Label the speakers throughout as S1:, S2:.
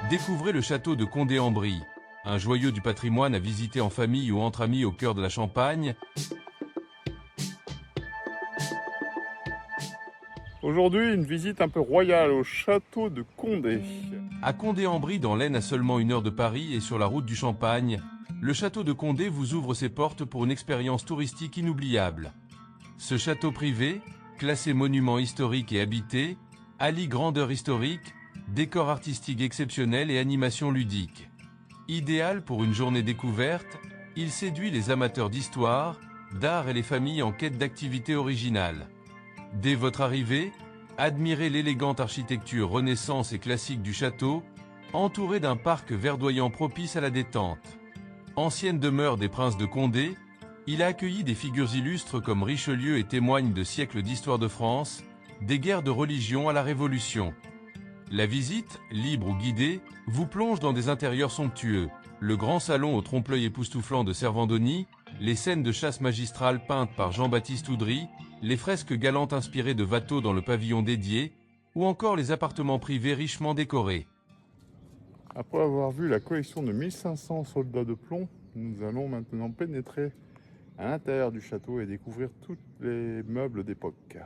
S1: Découvrez le château de Condé-en-Brie, un joyau du patrimoine à visiter en famille ou entre amis au cœur de la Champagne.
S2: Aujourd'hui, une visite un peu royale au château de Condé.
S1: À Condé-en-Brie, dans l'Aisne, à seulement 1 heure de Paris et sur la route du Champagne, le château de Condé vous ouvre ses portes pour une expérience touristique inoubliable. Ce château privé, classé monument historique et habité, allie grandeur historique, décor artistique exceptionnel et animation ludique. Idéal pour une journée découverte, il séduit les amateurs d'histoire, d'art et les familles en quête d'activités originales. Dès votre arrivée, admirez l'élégante architecture Renaissance et classique du château, entouré d'un parc verdoyant propice à la détente. Ancienne demeure des princes de Condé, il a accueilli des figures illustres comme Richelieu et témoigne de siècles d'histoire de France, des guerres de religion à la Révolution. La visite, libre ou guidée, vous plonge dans des intérieurs somptueux. Le grand salon au trompe-l'œil époustouflant de Servandoni, les scènes de chasse magistrale peintes par Jean-Baptiste Oudry, les fresques galantes inspirées de Watteau dans le pavillon dédié, ou encore les appartements privés richement décorés.
S2: Après avoir vu la collection de 1500 soldats de plomb, nous allons maintenant pénétrer à l'intérieur du château et découvrir tous les meubles d'époque.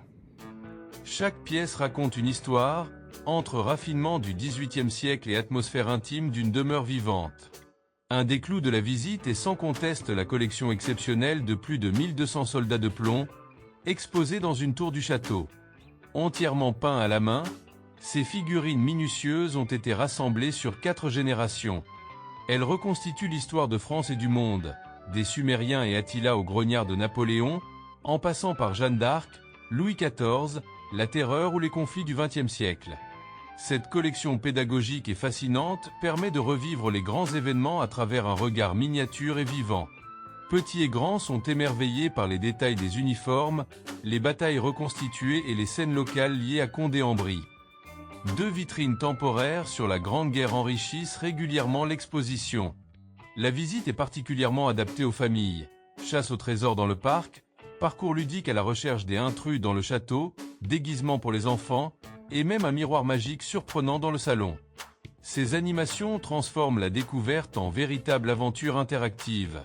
S1: Chaque pièce raconte une histoire, entre raffinement du XVIIIe siècle et atmosphère intime d'une demeure vivante. Un des clous de la visite est sans conteste la collection exceptionnelle de plus de 1200 soldats de plomb, exposés dans une tour du château. Entièrement peints à la main, ces figurines minutieuses ont été rassemblées sur 4 générations. Elles reconstituent l'histoire de France et du monde, des Sumériens et Attila aux grognards de Napoléon, en passant par Jeanne d'Arc, Louis XIV, la Terreur ou les conflits du XXe siècle. Cette collection pédagogique et fascinante permet de revivre les grands événements à travers un regard miniature et vivant. Petits et grands sont émerveillés par les détails des uniformes, les batailles reconstituées et les scènes locales liées à Condé-en-Brie. 2 vitrines temporaires sur la Grande Guerre enrichissent régulièrement l'exposition. La visite est particulièrement adaptée aux familles. Chasse au trésor dans le parc, parcours ludique à la recherche des intrus dans le château, déguisement pour les enfants, et même un miroir magique surprenant dans le salon. Ces animations transforment la découverte en véritable aventure interactive.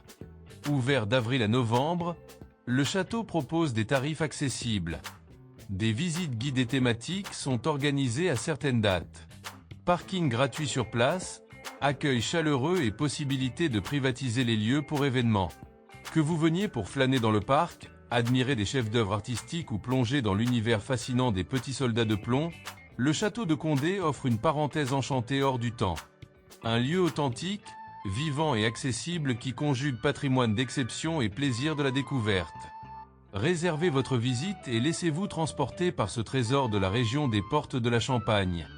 S1: Ouvert d'avril à novembre, le château propose des tarifs accessibles. Des visites guidées thématiques sont organisées à certaines dates. Parking gratuit sur place, accueil chaleureux et possibilité de privatiser les lieux pour événements. Que vous veniez pour flâner dans le parc, admirer des chefs-d'œuvre artistiques ou plonger dans l'univers fascinant des petits soldats de plomb, le château de Condé offre une parenthèse enchantée hors du temps. Un lieu authentique, vivant et accessible qui conjugue patrimoine d'exception et plaisir de la découverte. Réservez votre visite et laissez-vous transporter par ce trésor de la région des Portes de la Champagne.